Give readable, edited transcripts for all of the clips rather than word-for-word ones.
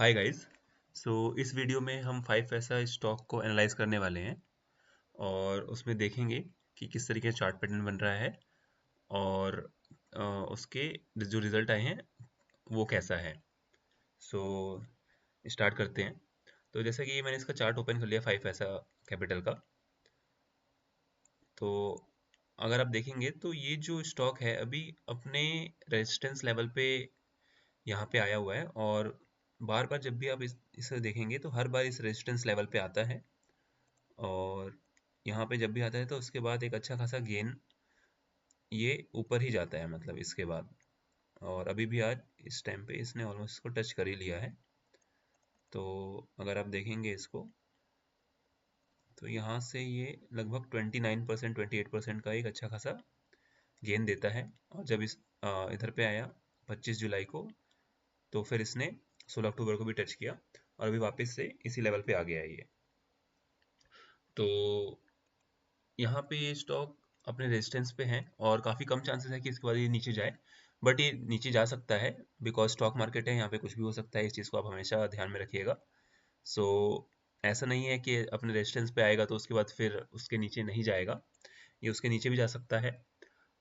Hi guys. सो इस video में हम 5 ऐसा स्टॉक को एनालाइज करने वाले हैं और उसमें देखेंगे कि किस तरीके से चार्ट पैटर्न बन रहा है और उसके जो रिजल्ट आए हैं वो कैसा है। सो स्टार्ट करते हैं। तो जैसे कि मैंने इसका चार्ट ओपन कर लिया 5 ऐसा कैपिटल का। तो अगर आप देखेंगे तो ये जो स्टॉक है अभी अपने रेजिस्टेंस लेवल पे यहाँ पे आया हुआ है और बार बार जब भी आप इसे देखेंगे तो हर बार इस रेजिस्टेंस लेवल पे आता है और यहाँ पे जब भी आता है तो उसके बाद एक अच्छा खासा गेन ये ऊपर ही जाता है, मतलब इसके बाद। और अभी भी आज इस टाइम पे इसने ऑलमोस्ट इसको टच कर ही लिया है। तो अगर आप देखेंगे इसको तो यहाँ से ये लगभग 29% 28% का एक अच्छा खासा गेन देता है। और जब इस इधर पे आया 25 जुलाई को तो फिर इसने 16 अक्टूबर को भी टच किया और अभी वापस से इसी लेवल पे आ गया है ये। तो यहाँ पे ये स्टॉक अपने रेजिस्टेंस पे है और काफ़ी कम चांसेस है कि इसके बाद ये नीचे जाए, बट ये नीचे जा सकता है बिकॉज स्टॉक मार्केट है, यहाँ पे कुछ भी हो सकता है। इस चीज़ को आप हमेशा ध्यान में रखिएगा। सो ऐसा नहीं है कि अपने रेजिस्टेंस पे आएगा तो उसके बाद फिर उसके नीचे नहीं जाएगा, ये उसके नीचे भी जा सकता है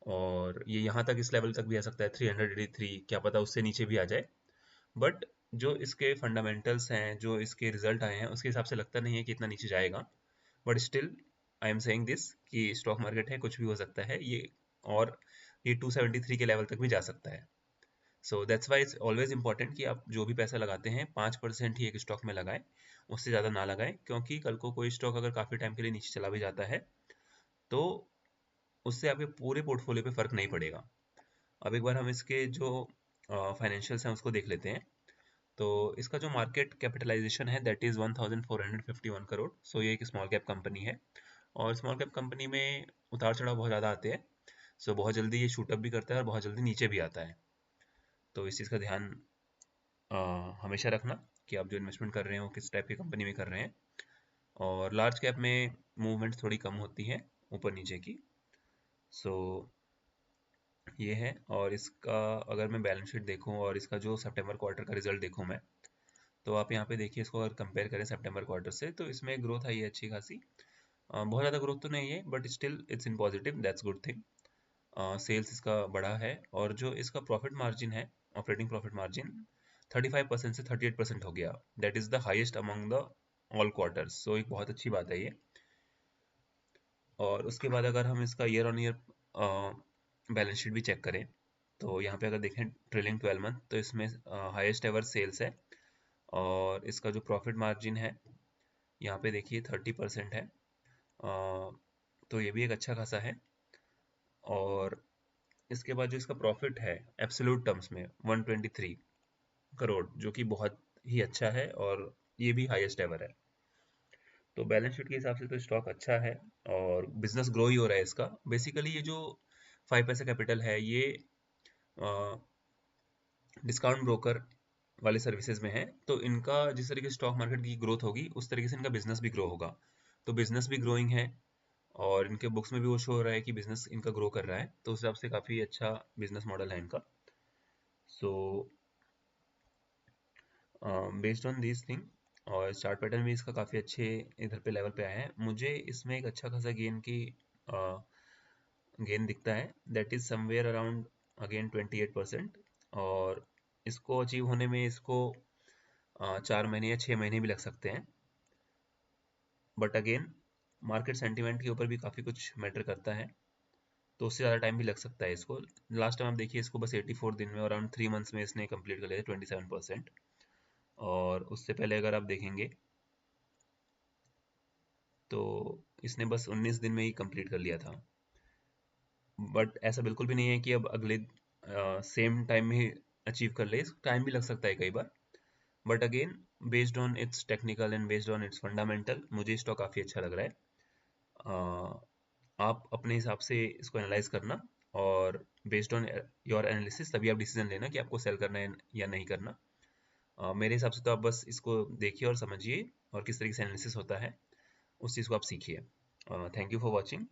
और ये यहाँ तक इस लेवल तक भी आ सकता है 383, क्या पता उससे नीचे भी आ जाए। बट जो इसके फंडामेंटल्स हैं, जो इसके रिजल्ट आए हैं, उसके हिसाब से लगता नहीं है कि इतना नीचे जाएगा। But still I am saying this कि स्टॉक मार्केट है, कुछ भी हो सकता है ये। और ये 273 के लेवल तक भी जा सकता है। So that's why it's always important कि आप जो भी पैसा लगाते हैं 5% ही एक स्टॉक में लगाएं, उससे ज़्यादा ना लगाएं, क्योंकि कल को कोई स्टॉक अगर काफ़ी टाइम के लिए नीचे चला भी जाता है तो उससे आपके पूरे पोर्टफोलियो पे फर्क नहीं पड़ेगा। अब एक बार हम इसके जो फाइनेंशियल्स हैं उसको देख लेते हैं। तो इसका जो मार्केट कैपिटलाइजेशन है दैट इज़ 1451 करोड़। सो ये एक स्मॉल कैप कंपनी है और स्मॉल कैप कंपनी में उतार चढ़ाव बहुत ज़्यादा आते हैं। सो बहुत जल्दी ये शूट अप भी करता है और बहुत जल्दी नीचे भी आता है। तो इस चीज़ का ध्यान हमेशा रखना कि आप जो इन्वेस्टमेंट कर रहे हो किस टाइप की कंपनी में कर रहे हैं। और लार्ज कैप में मूवमेंट थोड़ी कम होती है ऊपर नीचे की। सो ये है। और इसका अगर मैं बैलेंस शीट देखूं और इसका जो सितंबर क्वार्टर का रिजल्ट देखूं मैं, तो आप यहाँ पे देखिए, इसको अगर कंपेयर करें सितंबर क्वार्टर से तो इसमें ग्रोथ आई है अच्छी खासी। बहुत ज़्यादा ग्रोथ तो नहीं है but still it's in positive, that's good thing. Sales इसका बढ़ा है और जो इसका प्रॉफिट मार्जिन है, ऑपरेटिंग प्रॉफिट मार्जिन 35% से 38% हो गया। That is the highest among the all quarters. So एक बहुत अच्छी बात है ये। और उसके बाद अगर हम इसका year on year balance sheet भी चेक करें तो यहाँ पे अगर देखें ट्रेलिंग 12 मंथ तो इसमें हाईएस्ट एवर सेल्स है और इसका जो प्रॉफिट मार्जिन है यहाँ पे देखिए 30% है। तो ये भी एक अच्छा खासा है। और इसके बाद जो इसका प्रॉफिट है एब्सोल्यूट टर्म्स में 123 करोड़, जो कि बहुत ही अच्छा है और ये भी हाईएस्ट एवर है। तो बैलेंस शीट के हिसाब से तो स्टॉक अच्छा है और बिजनेस ग्रो ही हो रहा है इसका। बेसिकली ये जो 5 पैसा कैपिटल है ये डिस्काउंट ब्रोकर वाले सर्विसेज में है। तो इनका जिस तरीके से स्टॉक मार्केट की ग्रोथ होगी उस तरीके से इनका बिजनेस भी ग्रो होगा। तो बिजनेस भी ग्रोइंग है और इनके बुक्स में भी वो शो हो रहा है कि बिजनेस इनका ग्रो कर रहा है, तो उस हिसाब से काफ़ी अच्छा बिजनेस मॉडल है इनका। So based on this thing और चार्ट पैटर्न भी इसका काफ़ी अच्छे इधर पे लेवल पे आया है, मुझे इसमें एक अच्छा खासा गेन दिखता है। That is somewhere around again 28%। और इसको अचीव होने में इसको 4 महीने या 6 महीने भी लग सकते हैं। बट अगेन मार्केट सेंटिमेंट के ऊपर भी काफ़ी कुछ मैटर करता है, तो उससे ज़्यादा टाइम भी लग सकता है इसको। लास्ट टाइम आप देखिए इसको बस 84 दिन में अराउंड 3 मंथ्स में इसने कंप्लीट कर लिया था 27%। और उससे पहले अगर आप देखेंगे तो इसने बस 19 दिन में ही कंप्लीट कर लिया था। बट ऐसा बिल्कुल भी नहीं है कि अब अगले सेम टाइम में ही अचीव कर ले, टाइम भी लग सकता है कई बार। But again based on its technical and based on its fundamental मुझे स्टॉक काफ़ी अच्छा लग रहा है। आप अपने हिसाब से इसको एनालाइज करना और बेस्ड ऑन योर एनालिसिस तभी आप डिसीजन लेना कि आपको सेल करना है या नहीं करना। मेरे हिसाब से तो आप बस इसको देखिए और समझिए और किस तरीके से एनालिसिस होता है उस चीज़ को आप सीखिए। Thank you for watching.